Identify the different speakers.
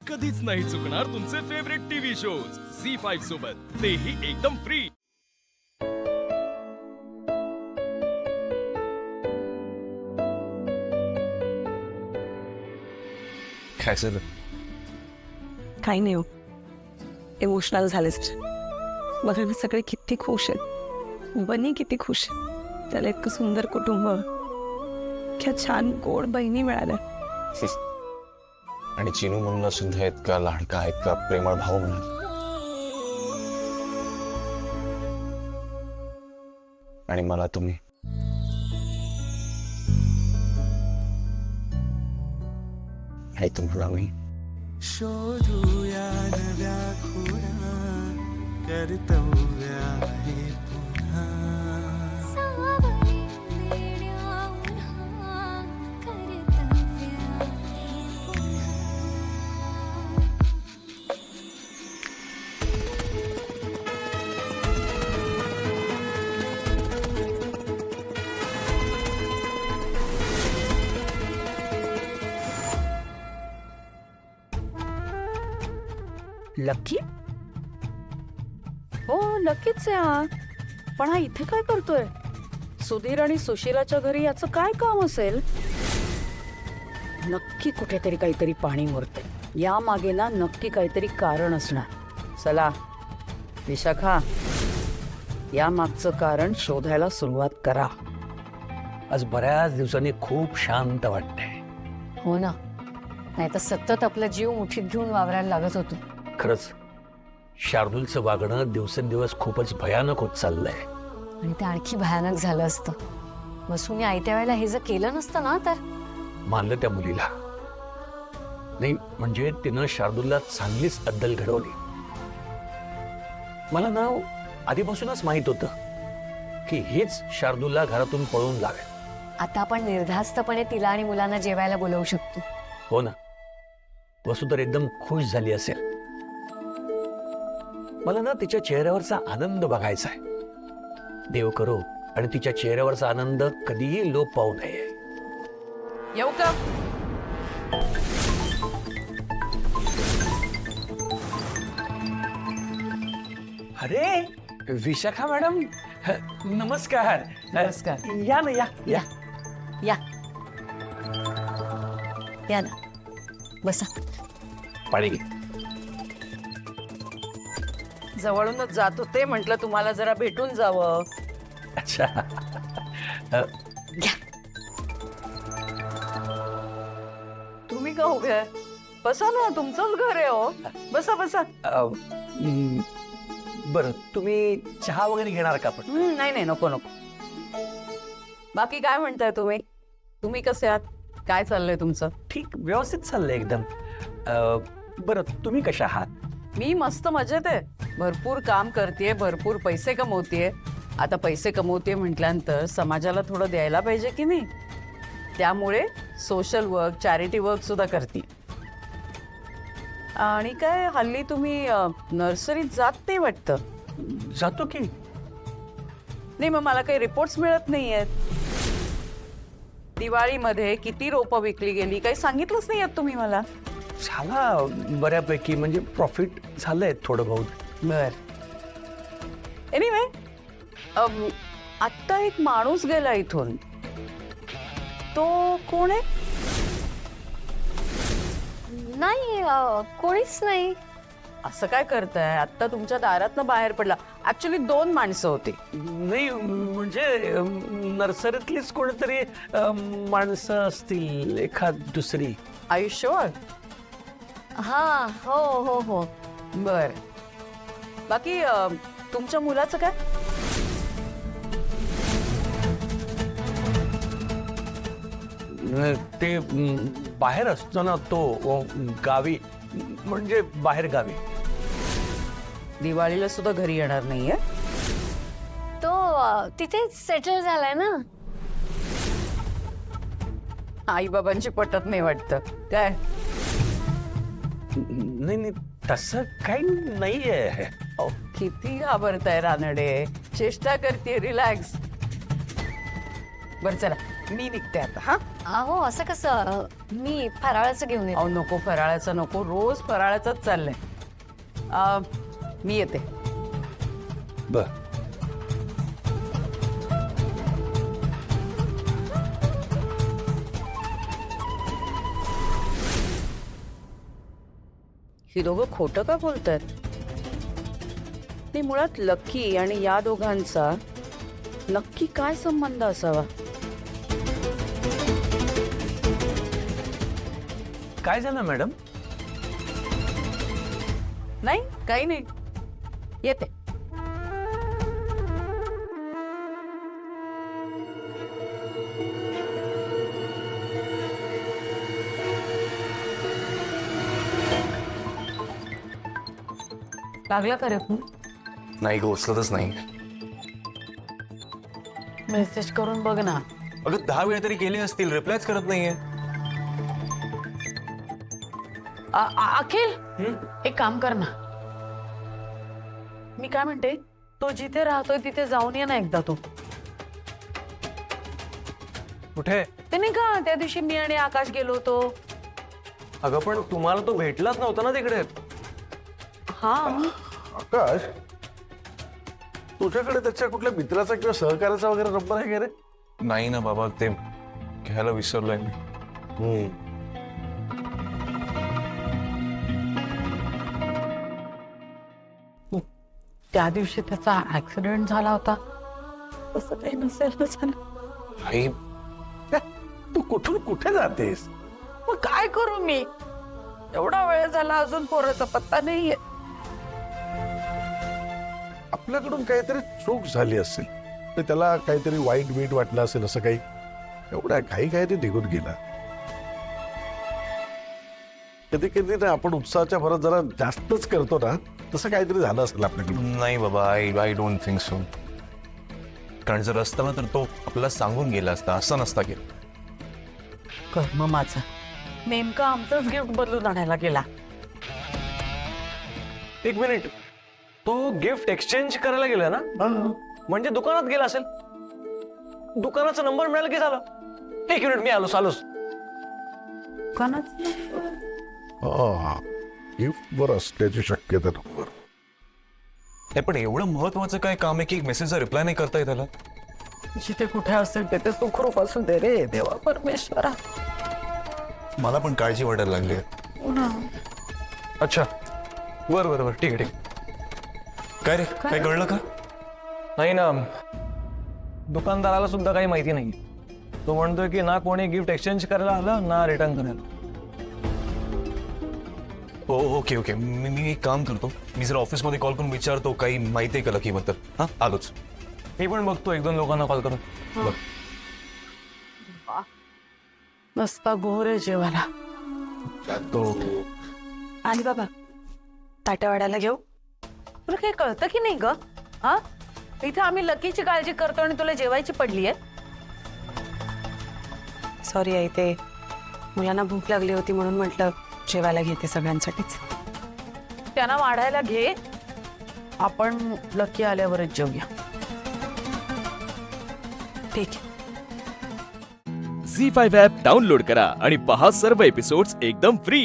Speaker 1: कधीच नाही चुकणार तुमचे फेवरेट टीव्ही शोज झी5 सोबत, तेही एकदम फ्री.
Speaker 2: काय झालं?
Speaker 3: काही नाही हो, इमोशनल झालेच. बघा ना, सगळे किती खुश आहेत. बनी किती खुश आहे, त्याला इतकं सुंदर कुटुंब, क्या छान गोड बहिणी मिळाल्या.
Speaker 2: आणि चिनू मुन्ना सुद्धा इतका लाडका, इतका प्रेमळ भाऊ मिळाला. आणि मला तुम्ही. आणि तुम्हाला मी.
Speaker 4: शोधूया नव्या खुणा, कर्तव्य आहे पुन्हा.
Speaker 5: सावली वेड्या उन्हा, कर्तव्य आहे पुन्हा.
Speaker 6: लकी? हो, लकीच आहे हा. पण हा इथे काय करतोय? सुधीर आणि सुशीलाच्या घरी याचं काय काम असेल? नक्की कुठेतरी काहीतरी पाणी मुरते. या मागे ना नक्की काहीतरी कारण असणार. चला विशाखा, या मागचं कारण शोधायला सुरुवात करा.
Speaker 7: आज बऱ्याच दिवसांनी खूप शांत वाटतंय.
Speaker 8: हो ना, नाही तर सतत आपला जीव मुठीत घेऊन वावरायला लागत होतो.
Speaker 7: खरंच शार्दूलचं वागणं दिवसेंदिवस खूपच भयानक होत चाललंय.
Speaker 8: आणि ते आणखी भयानक झालं असतं. वसुने आयत्या वेळेला हे जर केलं नसतं ना तर.
Speaker 7: मानलं त्या मुलीला. नाही म्हणजे तिनं शार्दूलला चांगलीच अद्दल घडवली. मला ना आधीपासूनच माहित होतं की हेच शार्दूलला घरातून पळून लावेल.
Speaker 8: आता आपण निर्धास्तपणे तिला आणि मुलांना जेवायला बोलवू शकतो.
Speaker 7: हो ना, वसू तर एकदम खुश झाली असेल. मला ना तिच्या चेहऱ्यावरचा आनंद बघायचा आहे. देव करो आणि तिच्या चेहऱ्यावरचा आनंद कधीही लोप पाहू नये.
Speaker 6: येऊ का?
Speaker 7: अरे विशाखा मॅडम, नमस्कार.
Speaker 6: नमस्कार.
Speaker 7: या ना, या या.
Speaker 8: या या ना, बसा.
Speaker 7: पाणी घे.
Speaker 6: जवळूनच जात होते, म्हटलं तुम्हाला जरा भेटून जावं.
Speaker 7: अच्छा.
Speaker 8: घ्या.
Speaker 6: तुम्ही का उभे आहे? बसा ना, तुमचंच घर आहे हो. बसा बसा.
Speaker 7: बरं, तुम्ही चहा वगैरे घेणार का? पण
Speaker 6: नाही नाही, नको नको. बाकी काय म्हणताय तुम्ही? तुम्ही कसे आहात? काय चाललंय तुमचं?
Speaker 7: ठीक, व्यवस्थित चाललंय एकदम. बरं, तुम्ही कशा आहात?
Speaker 6: मी मस्त मजेत आहे. भरपूर काम करतेय, भरपूर पैसे कमवतेय. आता पैसे कमवते म्हटल्यानंतर समाजाला थोडं द्यायला पाहिजे की नाही. त्यामुळे सोशल वर्क, चॅरिटी वर्क सुद्धा करते. आणि काय हल्ली तुम्ही नर्सरीत जात नाही वाटतं?
Speaker 7: जातो की.
Speaker 6: नाही, मग मला काही रिपोर्ट्स मिळत नाही आहेत. दिवाळीमध्ये किती रोपं विकली गेली काही सांगितलंच नाही आहेत तुम्ही मला.
Speaker 7: झाला बऱ्यापैकी, म्हणजे प्रॉफिट झालंय थोडं बहुत.
Speaker 6: बर. एनिवे, आत्ता एक माणूस गेला इथून. तो कोण आहे?
Speaker 8: नाही, कोणीच नाही.
Speaker 6: असं काय करताय? आत्ता तुमच्या दारातनं बाहेर पडला. ऍक्च्युली 2 माणसं होती.
Speaker 7: नाही म्हणजे नर्सरीतलीच कोणीतरी माणसं असतील, एखाद दुसरी.
Speaker 6: Are you sure?
Speaker 8: हा, हो हो हो.
Speaker 6: बर. बाकी तुमच्या मुलाचं काय?
Speaker 7: ते बाहेर असतो ना, तो गावी, म्हणजे बाहेर गावी.
Speaker 6: दिवाळीला सुद्धा घरी येणार नाहीये?
Speaker 8: तो तिथेच सेटल झालाय ना.
Speaker 6: आई बाबांची पटत नाही वाटतं काय?
Speaker 7: नाही नाही, तसं काही नाहीये.
Speaker 6: अहो, किती घाबरताय रानडे. चेष्टा करते, रिलॅक्स. बरं चला, मी निघते आता. हा,
Speaker 8: अहो असं कसं मी फराळाचं घेऊन येते.
Speaker 6: अहो नको, फराळाचं नको, रोज फराळाचंच चाललंय. मी येते.
Speaker 7: बर.
Speaker 6: ही दोघं खोटं का बोलतात? नाही, मुळात लकी आणि या दोघांचा नक्की काय संबंध असावा?
Speaker 7: काय झालं मॅडम?
Speaker 6: नाही, काही नाही. येते. लागला का रे फोन?
Speaker 2: नाही ग, उचलतच नाही.
Speaker 6: मेसेज करून बघ ना.
Speaker 2: अगं 10 वेळा तरी केले असतील, रिप्लायच करत नाहीये.
Speaker 6: अखिल, एक काम कर ना. मी काय म्हणते, तो जिथे राहतोय तिथे जाऊन ये ना एकदा. तो
Speaker 7: कुठे?
Speaker 6: ते नाही का त्या दिवशी मी आणि आकाश गेलो होतो.
Speaker 7: अगं पण तुम्हाला तो भेटलाच नव्हता ना तिकडे.
Speaker 6: हा,
Speaker 9: आकाश, तुझ्याकडे त्याच्या कुठल्या मित्राचा किंवा सहकार्याचा वगैरे नंबर आहे का रे?
Speaker 2: नाही ना बाबा, ते घ्यायला विसरलोय मी.
Speaker 6: त्या दिवशी त्याचा ऍक्सिडेंट झाला होता. तसं काही नसेल ना झालं.
Speaker 2: आई,
Speaker 9: तू कुठून कुठे जातेस?
Speaker 6: मग काय करू मी? एवढा वेळ झाला अजून पोराचा पत्ता नाहीये.
Speaker 9: आपल्याकडून काहीतरी चूक झाली असेल, तर त्याला काहीतरी वाईट वाटलं असेल, असं काही. एवढ्या काही ते निघून गेला. कधी कधी ना आपण उत्साहाच्या भरात जरा जास्तच करतो ना, तसं काहीतरी झालं असेल आपल्याकडून.
Speaker 2: नाही बाबा, आय डोंट थिंक सो. कारण जर असता ना तर तो आपल्याला सांगून गेला असता, असं नसता गेला.
Speaker 6: कर्म माझं. नेमका आमचंच गिफ्ट बदलून आणायला गेला.
Speaker 7: एक मिनिट, तो गिफ्ट एक्सचेंज करायला गेला ना? म्हणजे दुकानात गेला असेल. दुकानाचा नंबर मिळाला की झालं. एक मिनिट, मी आलोच.
Speaker 9: गिफ्ट वर असल्याची शक्यता नंबर.
Speaker 2: नाही पण एवढं महत्वाचं काय काम आहे की मेसेजचा रिप्लाय नाही करता येत त्याला?
Speaker 6: जिथे कुठे असेल तिथे सुखरूप असू दे रे देवा परमेश्वरा.
Speaker 2: मला पण काळजी वाटायला लागली.
Speaker 7: अच्छा, बरं, ठीक आहे.
Speaker 2: काय रे, काय कळलं का?
Speaker 7: नाही ना, दुकानदाराला सुद्धा काही माहिती नाही. तो म्हणतोय की ना कोणी गिफ्ट एक्सचेंज करायला आलं ना रिटर्न करायला.
Speaker 2: हो, ओके. मी एक काम करतो, मी जरा ऑफिसमध्ये कॉल करून विचारतो काही माहिती आहे का लकीबद्दल. हा, आलोच.
Speaker 7: मी पण बघतो 1-2 लोकांना कॉल करून.
Speaker 6: नसता गोरे जेवायला.
Speaker 3: आणि बाबा, ताट्यावाड्याला घेऊ?
Speaker 6: तुला काही कळतं की नाही ग? हा, इथे आम्ही लकीची काळजी करतो आणि तुला जेवायची पडली आहे.
Speaker 3: सॉरी आई, ते मुलांना भूक लागली होती म्हणून म्हटलं जेवायला घेते सगळ्यांसाठीच.
Speaker 6: त्यांना वाढायला घे, आपण लकी आल्यावरच जेवूया.
Speaker 3: ठीक आहे.
Speaker 1: झी5 ॲप डाउनलोड करा आणि पहा सर्व एपिसोड्स एकदम फ्री.